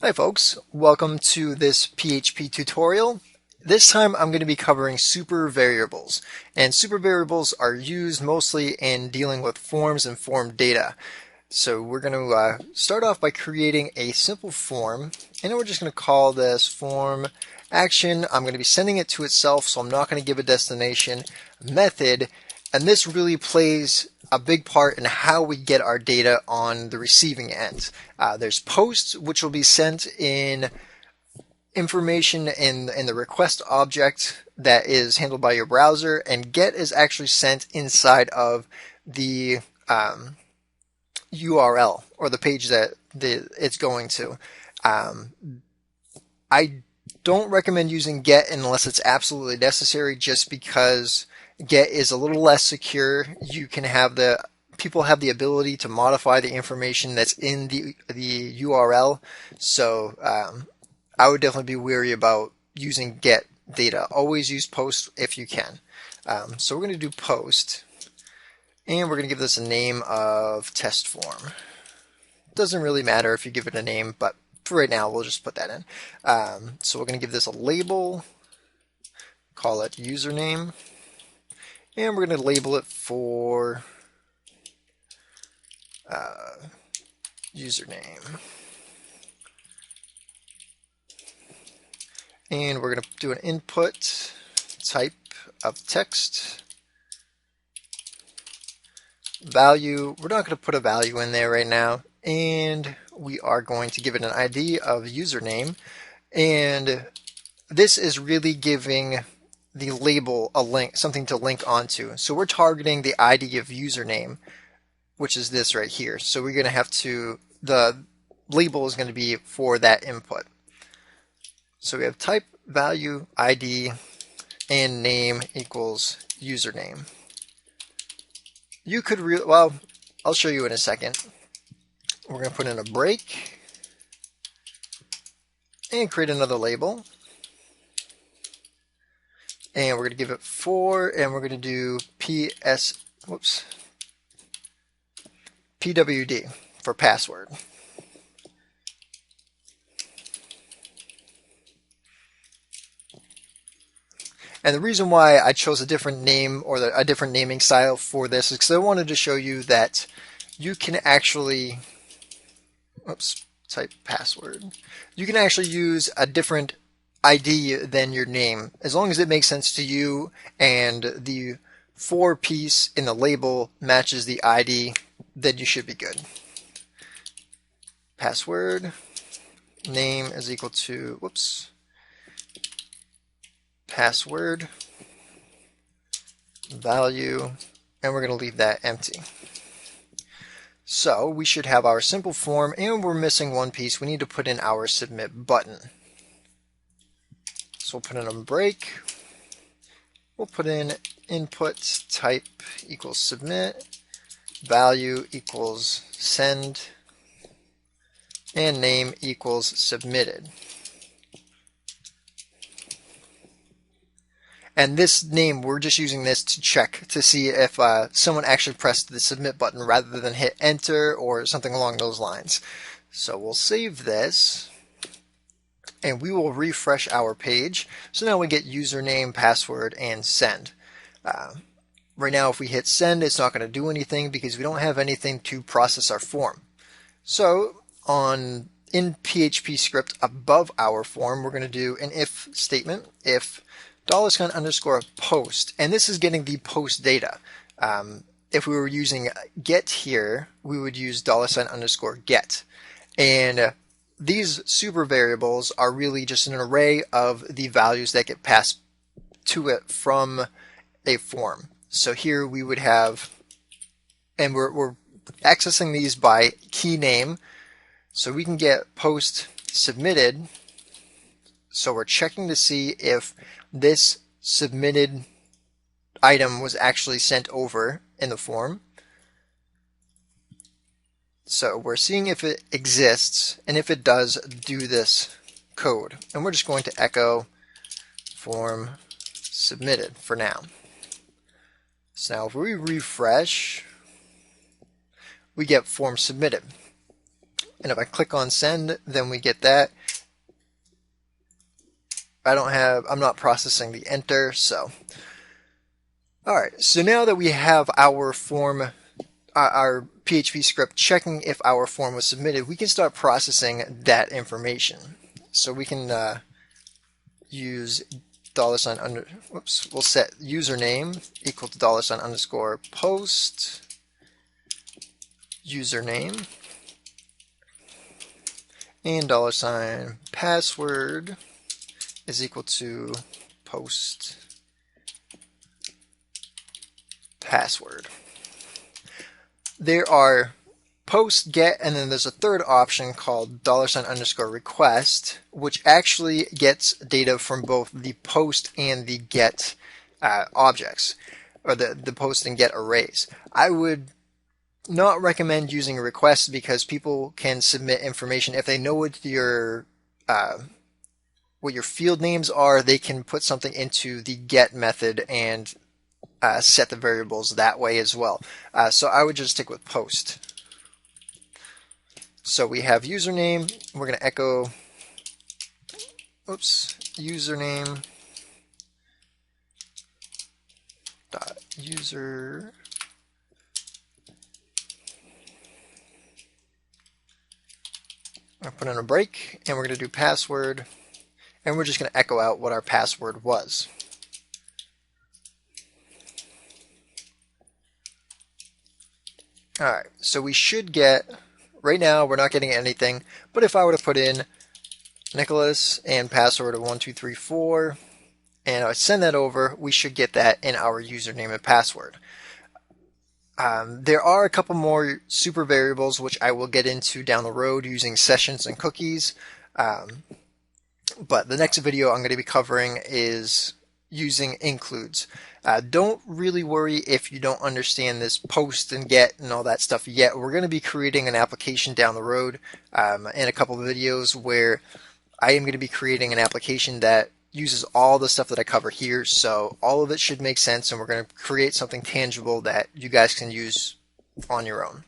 Hi folks, welcome to this PHP tutorial. This time I'm going to be covering super variables, and super variables are used mostly in dealing with forms and form data. So we're going to start off by creating a simple form, and then we're just going to call this form action. I'm going to be sending it to itself, so I'm not going to give a destination method, and this really plays a big part in how we get our data on the receiving end. There's posts, which will be sent in information in the request object that is handled by your browser, and get is actually sent inside of the URL or the page that it's going to. I don't recommend using get unless it's absolutely necessary, just because get is a little less secure. You can have people have the ability to modify the information that's in the URL. So I would definitely be wary about using get data. Always use post if you can. So we're going to do post, and we're going to give this a name of test form. Doesn't really matter if you give it a name, but for right now we'll just put that in. So we're going to give this a label, call it username, and we're going to label it for username. And we're going to do an input type of text. Value, we're not going to put a value in there right now. And we are going to give it an ID of username. And this is really giving the label a link, something to link onto. So we're targeting the ID of username, which is this right here. So we're going to have to, the label is going to be for that input. So we have type, value, ID, and name equals username. You could, well, I'll show you in a second. We're going to put in a break and create another label. And we're going to give it 4, and we're going to do PWD for password. And the reason why I chose a different name or a different naming style for this is because I wanted to show you that you can actually, type password. You can actually use a different ID than your name. As long as it makes sense to you and the for piece in the label matches the ID, then you should be good. Password, name is equal to, password, value, and we're going to leave that empty. So we should have our simple form, and we're missing one piece. We need to put in our submit button. So we'll put in a break. We'll put in input type equals submit, value equals send, and name equals submitted. And this name, we're just using this to check to see if someone actually pressed the submit button rather than hit enter or something along those lines. So we'll save this, and we will refresh our page. So now we get username, password, and send. Right now, if we hit send, it's not going to do anything because we don't have anything to process our form. So in PHP script above our form, we're going to do an if statement, if $_post, and this is getting the post data. If we were using get here, we would use $_get. And these super variables are really just an array of the values that get passed to it from a form. So here we would have, and we're accessing these by key name, so we can get post submitted. So we're checking to see if this submitted item was actually sent over in the form. So we're seeing if it exists, and if it does, do this code. And we're just going to echo form submitted for now. So now if we refresh, we get form submitted. And if I click on send, then we get that. I'm not processing the enter, so. Alright, so now that we have our form, our PHP script checking if our form was submitted, we can start processing that information. So we can use $_ under, whoops, we'll set username equal to $_post username, and $password is equal to post password. There are post, get, and then there's a third option called $_request, which actually gets data from both the post and the get objects, or the post and get arrays. I would not recommend using a request because people can submit information if they know what your field names are. They can put something into the get method and set the variables that way as well. So I would just stick with post. So we have username. We're going to echo username dot user I'll put in a break, and we're going to do password, and we're just going to echo out what our password was. Alright, so we should get, right now we're not getting anything, but if I were to put in Nicholas and password of 1234, and I send that over, we should get that in our username and password. There are a couple more super variables which I will get into down the road using sessions and cookies, but the next video I'm going to be covering is using includes. Don't really worry if you don't understand this post and get and all that stuff yet. We're going to be creating an application down the road in a couple of videos where I am going to be creating an application that uses all the stuff that I cover here, so all of it should make sense, and we're going to create something tangible that you guys can use on your own.